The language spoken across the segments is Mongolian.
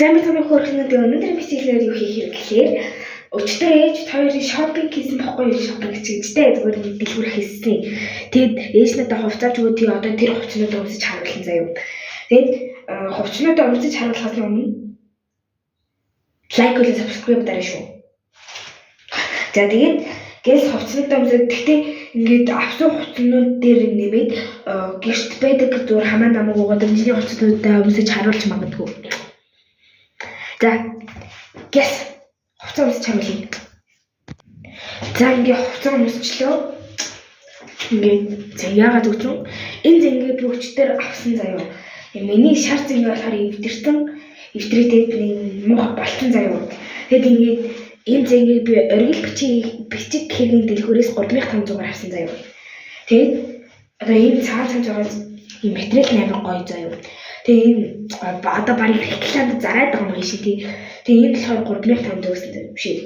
Замын хөрхнүүд өнөөдөр бичлэгээр юу хийх хэрэг гэхээр өчтөр ээж хоёрын шопинг хийсэн бохгүй юу шопинг чигтэй зүгээр нэг дэлгүүр хийсэн. Тэгэд ээж надад хувцааж өгөө тий одоо тэр хувцнуудаа өмсөж харуулсан заяа. Тэгэд хувцнуудаа өмсөж харуулахаас өмнө лайк болон subscribe дараа шүү. За тэгээд гээс хувцнуудаа өмсөж тэгтээ ингээд авсан хувцнууд дээр нэмээд гэрт байдаг зүгээр хамаа намайг угаад амжны хувцнуудаа өмсөж харуулж магадгүй. За гээс хувцас өмсөж харуулъя. За ингээд хувцас өмсчлөө. Ингээд за яагаад үгүй энэ зингээ би өчтөр авсан заяа. Миний шар зингээ болохоор эвтрээтэй нэг муу болтон заяа. Тэгэд ингээд энэ зингээ би оргил бичиг хийгийн дэлгүүрээс 3500-аар авсан заяа. Тэгэд одоо энэ цаан байгаа юм материал амар гоё заяа. Тэгээ одоо барыг рекламад зараад байгаа юм шиг тий. Тэгээ энэ болохоор 3500 гэсэн заяа биш ээ.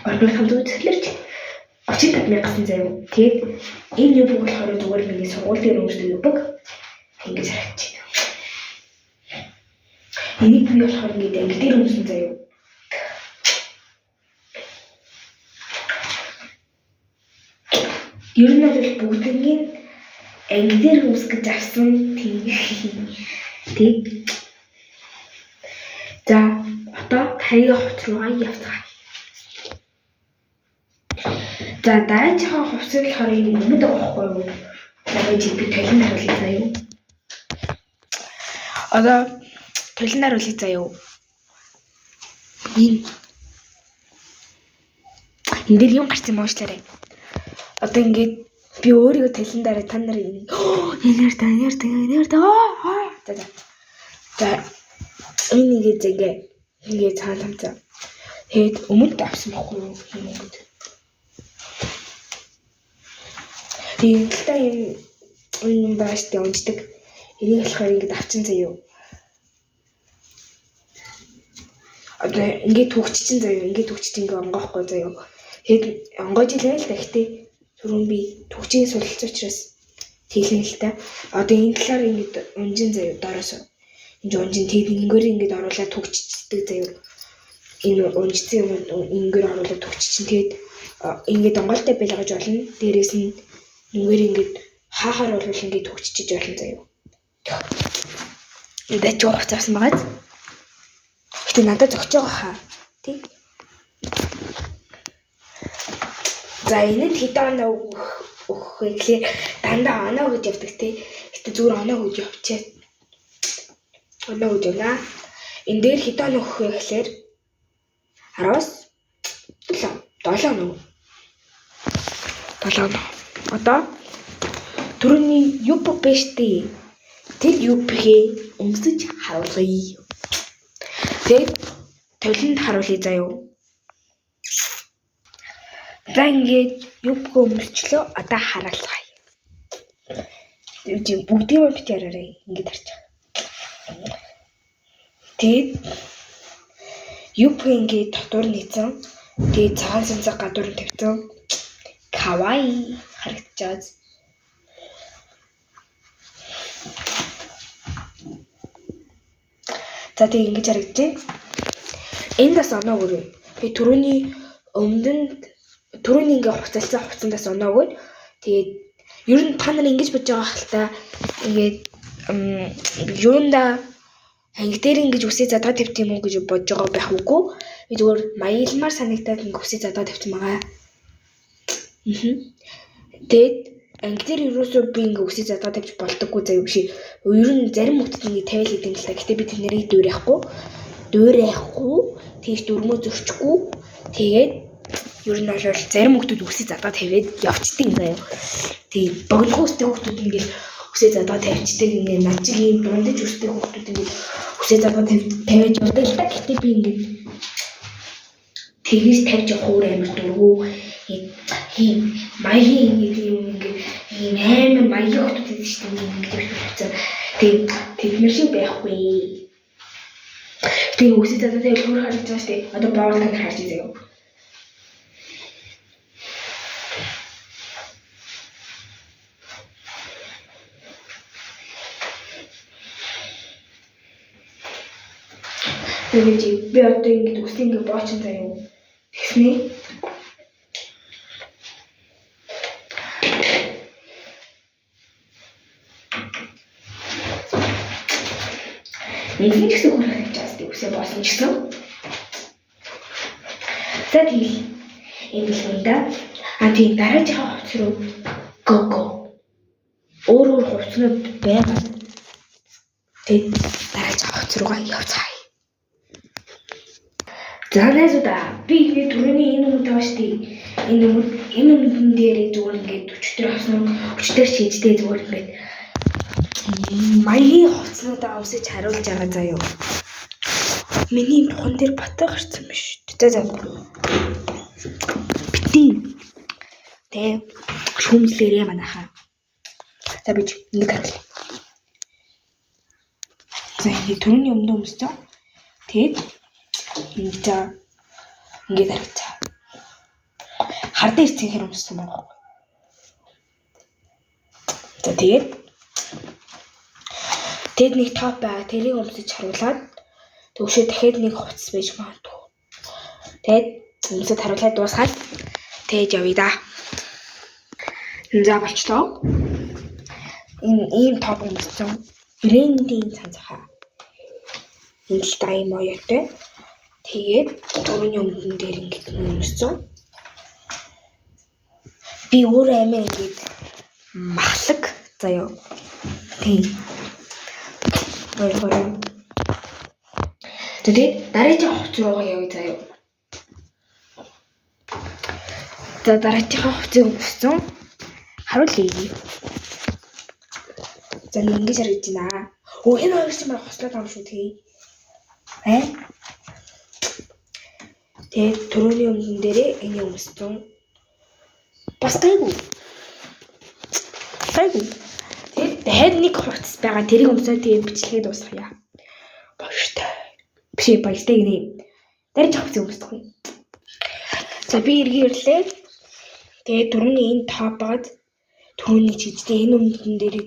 3500 зэрлэрч 35000 гэсэн заяа. Тэгээд энэ юу бүх болохоор зүгээр миний сургууль дээр өмсдөг юм баг. Ингэж харагдчих. Энийг би болохоор ингэ анги дээр өмсөн заяа. Ер нь бол бүгднийг анги дээр өмсгөж авсан тийм. За одоо тарийн хувц руугаа явцгаая. За дараагийн хувцас болохоор юм өмнөд байгаа байхгүй юу? Тэгээд би талын харуулъя заяа. Одоо талын харуулъя заяа. Энэ дээр юм гарч юм уушлаарай. Одоо ингээд би өөрийгөө талын дараа та нар энээр За энэ ингээд цаан тамцаа. Тэгээд өмнөд авсан байхгүй юу? Энэ ингээд. Тэгээд та энэ бааштай унждаг. Энийг болохоор ингээд авчин заяа. Одоо ингээд төгччин заяа. Ингээд онгоохгүй заяа. Тэгээд онгойж илээ л дахтээ түрүүн би төгчийн суралцсан учраас хийлээ л та. Одоо энэ талаар ингээд унжин заяа доороос. Энд унжин тэгээд ингээд оруулаад төгччихдэг заяа. Энэ унжсан юм ингээд оруулаад төгччин. Тэгээд ингээд онгойлтой байлгаж болно. Дээрээс нь ингээд хаахаар бол ингээд төгччиж болно заяа. Энд ч хувцас байгаа. Гэтэ надад зогч байгаа хаа. Тий. За энэ хэдэн оноо өгөх вэ гэхлээр дандаа оноо гэж явдаг тий. Гэтэ зүгээр оноо гэж явчихаа. Оноо гэж байна. Энэ дээр хэдэн оноо өгөх вэ гэхлээр 10-аас 7 оноо. 7 оноо. Одоо түрүүний юп бэштэй. Тэр юпгээ өмсөж харуулъя. Тэгээд тавиланд харуулъя заяа. За ингээд юпгээ өмсчлөө одоо харуулъя. Бүгдийг бит яраарай. Ингээд харчих. Тэгээд юпгээ ингээд дотор нийцэн. Тэгээд цагаан цамцаа гадуур тавьсан. Кавай харагдчихад. За тэгээд ингэж харагдчих. Энд бас оноо өгөө. Би түрүүний ингээ хуцалцсан хуцандаас оноо өгөөд тэгээд ер нь та нар ингэж бодож байгаа хальтаа ингээд юунда анги дээр ингэж үсээ задгаа тавьт юм уу гэж бодож байгаа байх үгүй. Би зүгээр маялмаар санагдаад ингэ үсээ задгаа тавьсан байгаа. Тэгээд анги дээр ерөөсөө би ингэ үсээ задгаа тавьж болдоггүй заяа биш. Ер нь зарим хүмүүс ингэ тавиал идэм л та. Гэтэ би тэднийг дуурайхгүй. Тэгж дөрмөө зөрчихгүй. Тэгээд ер нь бол зарим хүмүүс үсээ задгаа тавиад явцдаг заяа. Тэгээд богино хүстэй хүмүүс ингэ үсээ задгаа тавьчдаг ингэ над чиг юм дундаж үстэй хүмүүс ингэ үсээ задгаа тавиад явдаг л та. Гэтэ би ингэ тэгж тавьж явах өөр амар дургу маягийн ингэ юм ингэ амар маягийн хүмүүс гэдэг чинь ингэ тавьчихсан. Тэгээд тэднэр шиг байхгүй. Тэгээд үсээ задгаа тавиад өөр харж байгаа шүү дээ. Одоо боолыг харж байгаа. Тэгээд би одоо ингэж үсээ ингэ боочин заяа. Тэгснэ. Нэг хэсэг хүрэх гэж үсээ боосон ч гэсэн. За тийм энэ л тийм дараагийн хувцс руу го. Өөр хувцснууд байгаа. Тэгээд дараагийн хувцс руугаа явцгаая. За найзуудаа би ингэ түрүүний энэ өмнөд байгаа шүү дээ. Энэ өмнөд дээр зүгээр ингээд өчтөр авсан өчтөр шийдтэй зүгээр ингээд маягийн хувцснуудаа өсөж харуулж байгаа заяа. Миний бухан дээр батга гарсан биш. За. Битий. Тэ шүмжлэрээ манайхаа. За бич нэг харуул. За энэ түрүүний өмнө өмссөн. Тэгээд ингээд харагцаа. Хардаа ирсэн хэр өмссөн байгаа. За тэгээд нэг топ байгаа. Тэрийг өмсөж харуулад төвшөө дахиад нэг хувцас байж магадгүй. Тэгээд өмсөж харуулаад дуусгаад тэгээд явъя да. За болчлоо. Энэ ийм топ өмссөн. Брендийн цанцхаа. Энэ л та юм оёотой. Тэгээд түрүүний өмнө дээр ингээд өмссөн. Би өөрөө амир ингээд махлаг заяа. Тийм. Баяр. Тэгээд дараагийн хувцс руугаа явъя заяа. За дараагийн хувцсыг өмссөн. Харуулъя. За ингэж харагдаж байна. Энэ хоёр ч маа хослоод байгаа юм шүү тий. Тэгээд түрүүний өмнө дээрээ энэ өмссөн. Бас гайгүй. Тэгээд дахиад нэг хувцас байгаа. Тэрийг өмсөө тэгээд бичлэгээ дуусгая. Баяртай. Биш баяртай гинэ. Дараагийн хувцас өмсдөг. За би эргээрлээ. Тэгээд түрүүний энэ топод түрүүний чижтэй энэ өмнөдөн дээрээ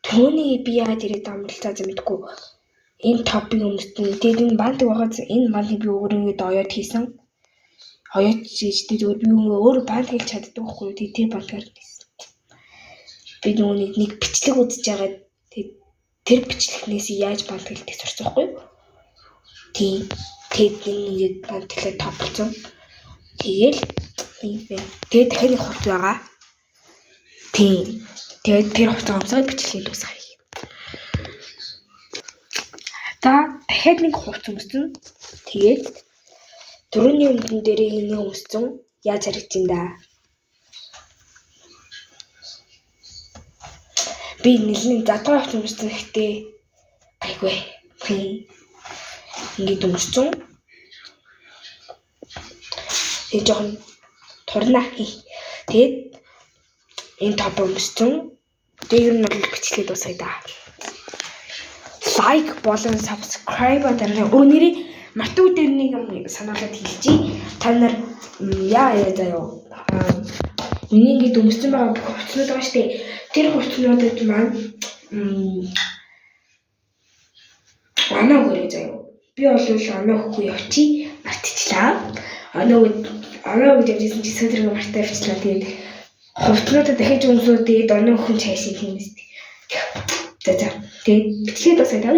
түрүүний би яагаад ирээд амралцаа за мэдгүй. Энэ топыг өмсдөн. Тэгээд энэ бантыг байгаа энэ бантыг би өөрөө оёод хийсэн. Оёод чижтэй зүгээр би өөрөө бант хийж чаддаг байхгүй. Тэгээд тэр бантгаар хийсэн. Би нэг бичлэг үзэж байгаа. Тэр бичлэгнээс яаж бант хийлдэх сурсан байхгүй. Тэгээд ингээд бант хийлээ топлцсон. Тэгээд дахиад нэг хувцас байгаа. Тэгээд тэр хувцас өмсөж бичлэгийг дуусгая. За дахиад нэг хувцас өмссөн. Тэгээд түрүүний өмнө дээрээ энэ өмссөн. Яаж харагдаж байна да? Би нэлээд задгаа хувцас өмссөн гэхдээ гайгүй. Ингээд өмссөн. Тэгээд жоохон турнаа. Тэгээд энэ топ өмссөн. Тэгээд ер нь бол бичлэгээ дуусгая да. Лайк болон subscribe дараагийн өнөөний мартуу дээр нэг юм сануулад хэлчихье. Та нар яа заяа. Миний ингээд өмссөн байгаа бүх хувцснууд байгаа шүү дээ. Тэр хувцснуудад маань оноо өгөөрэй заяа. Би бол оноо өгөхгүй явчих. Мартчихлаа. Оноо гэж явжсэн чи сэтэрэг мартаа явчихлаа. Тэгээд хувцснуудад дахиж өмсөө тэгээд оноо өгөх нь цаашаа хиймээс. За. Тэгээд бичлэгээ дуусгая.